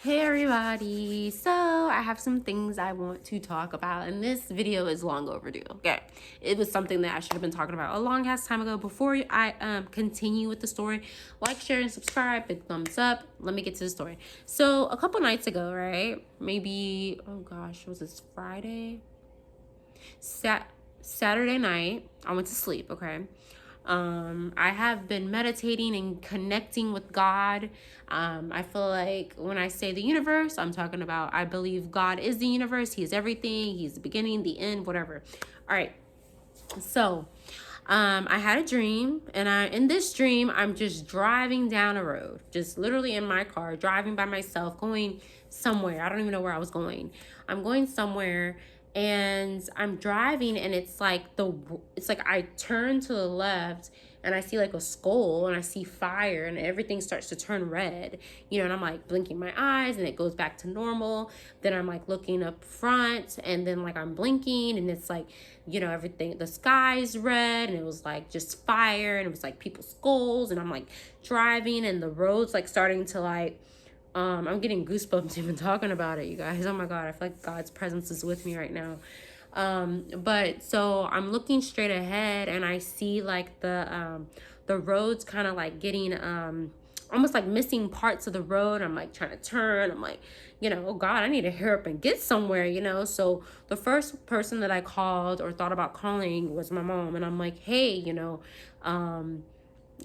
Hey everybody, so I have some things I want to talk about, and this video is long overdue. Okay, it was something that I should have been talking about a long ass time ago. Before I continue with the story, like, share, and subscribe, big thumbs up. Let me get to the story. So a couple nights ago, right, maybe, oh gosh, was this Friday? Saturday night, I went to sleep. Okay, I have been meditating and connecting with God. I feel like when I say the universe, I'm talking about, I believe God is the universe. He is everything. He's the beginning, the end, whatever. All right. So, I had a dream, and in this dream, I'm just driving down a road, just literally in my car, driving by myself, going somewhere. I don't even know where I was going. I'm going somewhere, and I'm driving, and it's like I turn to the left, and I see like a skull, and I see fire, and everything starts to turn red, and I'm like blinking my eyes, and it goes back to normal. Then I'm like looking up front, and then like I'm blinking, and it's like, everything, the sky's red, and it was like just fire, and it was like people's skulls, and I'm like driving, and the road's like starting to like, I'm getting goosebumps even talking about it, you guys. Oh my God, I feel like God's presence is with me right now. But so I'm looking straight ahead, and I see like the road's kind of like getting, almost like missing parts of the road. I'm like trying to turn. I'm like, oh God, I need to hurry up and get somewhere. So the first person that I called or thought about calling was my mom. And I'm like, hey,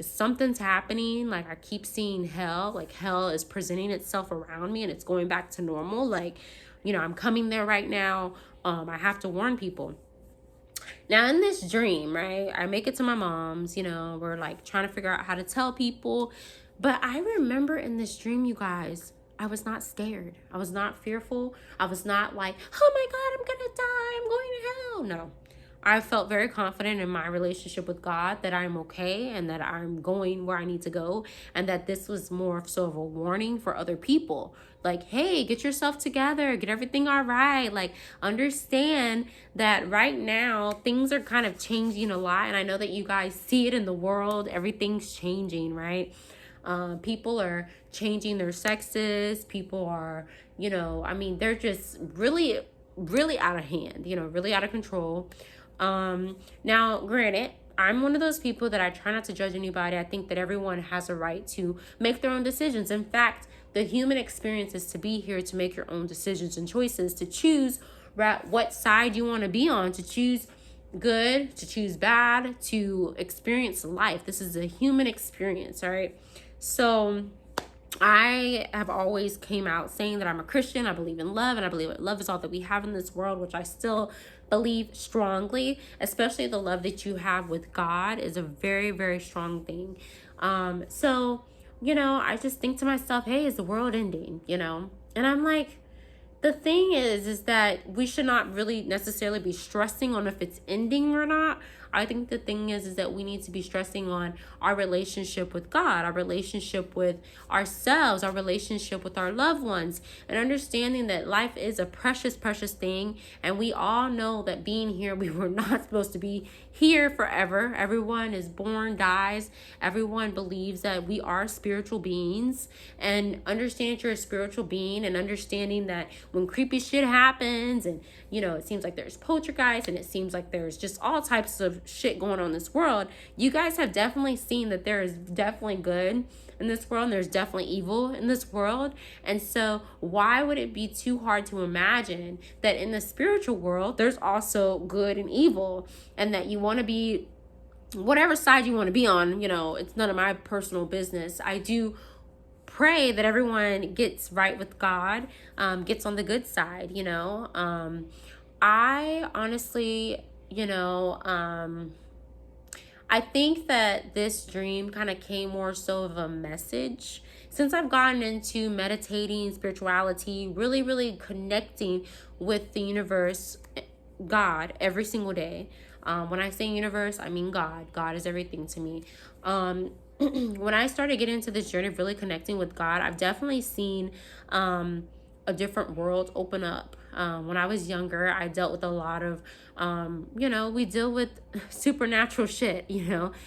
something's happening. Like, I keep seeing hell. Like, hell is presenting itself around me, and it's going back to normal. Like, I'm coming there right now. I have to warn people. Now, in this dream, right, I make it to my mom's. We're like trying to figure out how to tell people. But I remember in this dream, you guys, I was not scared. I was not fearful. I was not like, oh my God, I'm going to die. I'm going to hell. No. I felt very confident in my relationship with God, that I'm okay, and that I'm going where I need to go, and that this was more so of a warning for other people. Like, hey, get yourself together, get everything all right. Like, understand that right now things are kind of changing a lot, and I know that you guys see it in the world. Everything's changing, right? People are changing their sexes. People are, they're just really, really out of hand, really out of control. Now, granted, I'm one of those people that I try not to judge anybody. I think that everyone has a right to make their own decisions. In fact, the human experience is to be here to make your own decisions and choices, to choose what side you want to be on, to choose good, to choose bad, to experience life. This is a human experience, all right? So I have always came out saying that I'm a Christian. I believe in love, and I believe that love is all that we have in this world, which I still believe strongly. Especially the love that you have with God is a very, very strong thing. So, I just think to myself, hey, is the world ending? And I'm like, the thing is that we should not really necessarily be stressing on if it's ending or not. I think the thing is that we need to be stressing on our relationship with God, our relationship with ourselves, our relationship with our loved ones, and understanding that life is a precious, precious thing. And we all know that being here, we were not supposed to be here forever. Everyone is born, dies. Everyone believes that we are spiritual beings, and understanding that you're a spiritual being, and understanding that when creepy shit happens, and it seems like there's poltergeist, and it seems like there's just all types of shit going on in this world. You guys have definitely seen that there is definitely good in this world, and there's definitely evil in this world. And so why would it be too hard to imagine that in the spiritual world there's also good and evil, and that you want to be whatever side you want to be on? It's none of my personal business. I do pray that everyone gets right with God, gets on the good side. I honestly, I think that this dream kind of came more so of a message. Since I've gotten into meditating, spirituality, really, really connecting with the universe, God, every single day. When I say universe, I mean God. God is everything to me. When I started getting into this journey of really connecting with God, I've definitely seen a different world open up. When I was younger, I dealt with a lot of, we deal with supernatural shit,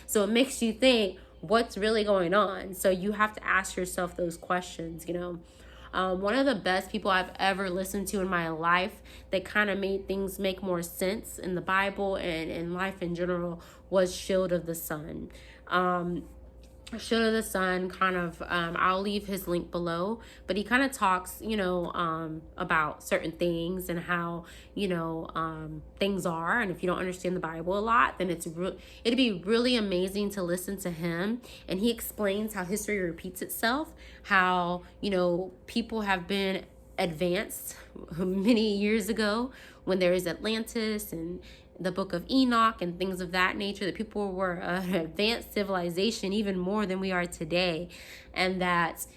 so it makes you think, what's really going on? So you have to ask yourself those questions, One of the best people I've ever listened to in my life that kind of made things make more sense in the Bible and in life in general was Shield of the Sun. Shield of the Sun kind of, I'll leave his link below, but he kind of talks, about certain things and how, things are. And if you don't understand the Bible a lot, then it'd be really amazing to listen to him. And he explains how history repeats itself, how, people have been advanced many years ago when there is Atlantis and the book of Enoch and things of that nature, that people were an advanced civilization even more than we are today, and that,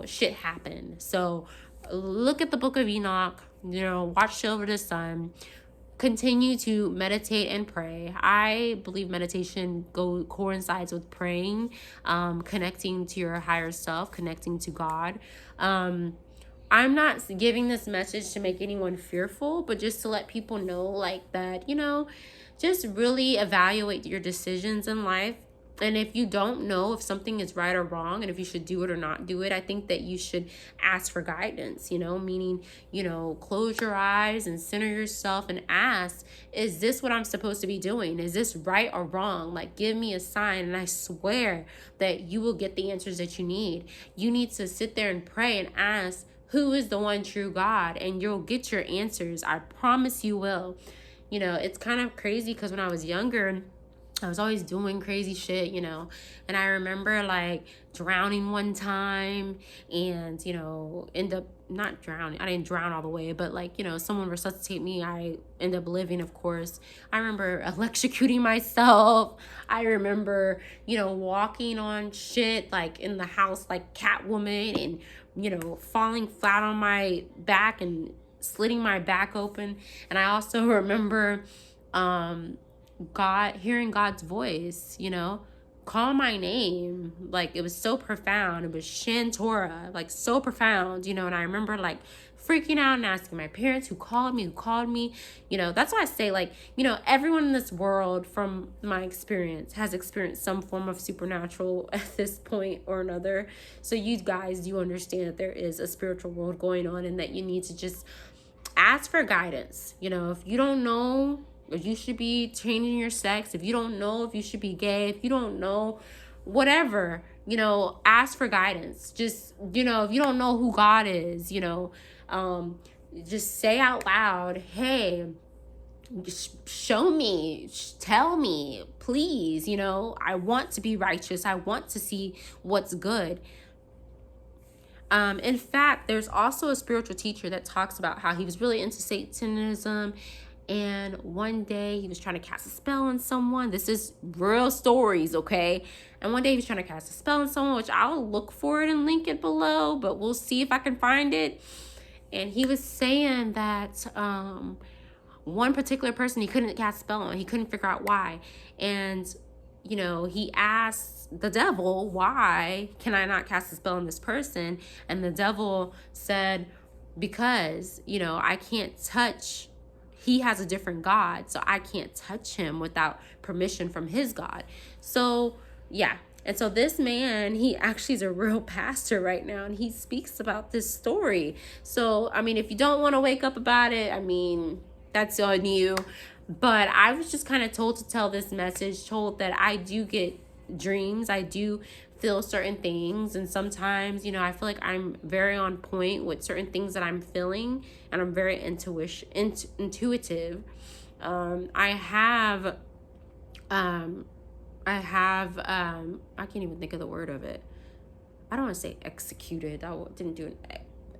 shit happened. So look at the book of Enoch, watch Shield of the Sun, continue to meditate and pray. I believe meditation coincides with praying, connecting to your higher self, connecting to God. I'm not giving this message to make anyone fearful, but just to let people know, like, that, just really evaluate your decisions in life. And if you don't know if something is right or wrong and if you should do it or not do it, I think that you should ask for guidance, meaning, close your eyes and center yourself and ask, is this what I'm supposed to be doing? Is this right or wrong? Like, give me a sign, and I swear that you will get the answers that you need. You need to sit there and pray and ask, who is the one true God? And you'll get your answers. I promise you will. It's kind of crazy because when I was younger, I was always doing crazy shit, and I remember like drowning one time and, end up not drowning. I didn't drown all the way, but like, someone resuscitate me. I end up living, of course. I remember electrocuting myself. I remember, walking on shit like in the house like Catwoman and, falling flat on my back and slitting my back open. And I also remember, hearing God's voice, call my name. Like, it was so profound. It was Shin Torah, like so profound, and I remember like freaking out and asking my parents who called me. That's why I say, like, everyone in this world, from my experience, has experienced some form of supernatural at this point or another. So you guys do understand that there is a spiritual world going on, and that you need to just ask for guidance. If you don't know if you should be changing your sex, if you don't know if you should be gay, if you don't know, whatever, ask for guidance. Just, if you don't know who God is, just say out loud, hey, show me, tell me, please, I want to be righteous. I want to see what's good. In fact, there's also a spiritual teacher that talks about how he was really into Satanism. And one day he was trying to cast a spell on someone. This is real stories, okay? And one day he was trying to cast a spell on someone, which I'll look for it and link it below, but we'll see if I can find it. And he was saying that one particular person he couldn't cast a spell on. He couldn't figure out why. And, he asked the devil, why can I not cast a spell on this person? And the devil said, because, I can't touch. He has a different God, so I can't touch him without permission from his God. So, yeah. And so this man, he actually is a real pastor right now, and he speaks about this story. So, if you don't want to wake up about it, that's on you. But I was just kind of told to tell this message, told that I do get dreams. I do feel certain things, and sometimes, I feel like I'm very on point with certain things that I'm feeling, and I'm very intuitive. I can't even think of the word of it. I don't want to say executed. I didn't do an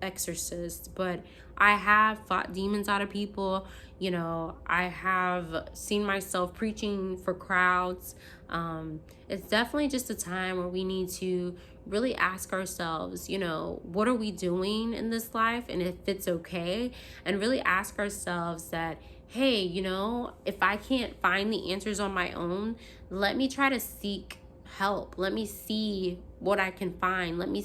exorcist, but I have fought demons out of people. I have seen myself preaching for crowds. It's definitely just a time where we need to really ask ourselves, what are we doing in this life, and if it's okay, and really ask ourselves that, hey, if I can't find the answers on my own, let me try to seek help. Let me see what I can find. Let me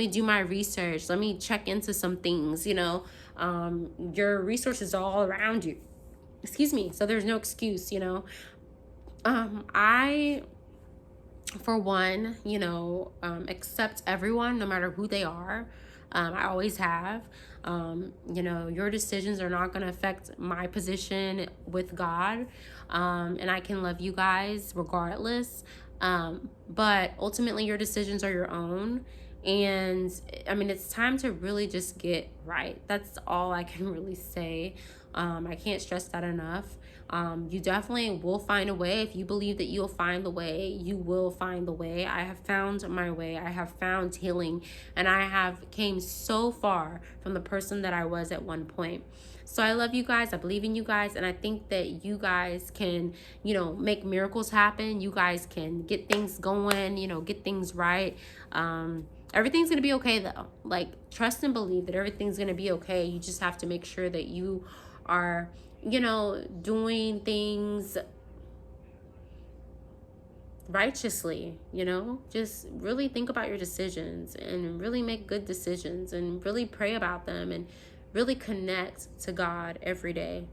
do my research. Let me check into some things. Your resources are all around you. So there's no excuse. I, for one, accept everyone no matter who they are. I always have. You know, your decisions are not going to affect my position with God. And I can love you guys regardless. But ultimately, your decisions are your own. And I mean, it's time to really just get right. That's all I can really say. I can't stress that enough. You definitely will find a way. If you believe that you'll find the way, you will find the way. I have found my way. I have found healing, and I have came so far from the person that I was at one point. So I love you guys. I believe in you guys, and I think that you guys can, you know, make miracles happen. You guys can get things going, you know, get things right. Everything's going to be okay though. Like, trust and believe that everything's going to be okay. You just have to make sure that you are, you know, doing things righteously, you know. Just really think about your decisions and really make good decisions and really pray about them and really connect to God every day.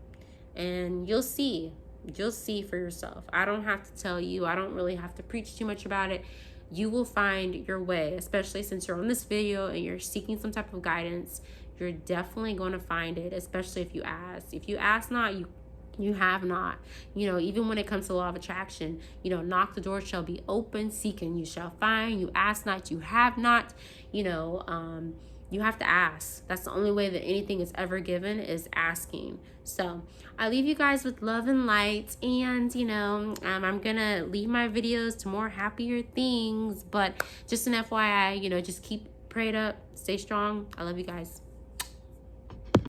And you'll see for yourself. I don't have to tell you. I don't really have to preach too much about it. You will find your way, especially since you're on this video and you're seeking some type of guidance. You're definitely going to find it, especially if you ask. If you ask not, you have not. You know, even when it comes to law of attraction, you know, knock, the door shall be open, seek and you shall find, you ask not, you have not. You know, you have to ask. That's the only way that anything is ever given, is asking. So I leave you guys with love and light, and you know, I'm gonna leave my videos to more happier things, but just an FYI, you know, just keep prayed up, stay strong. I love you guys.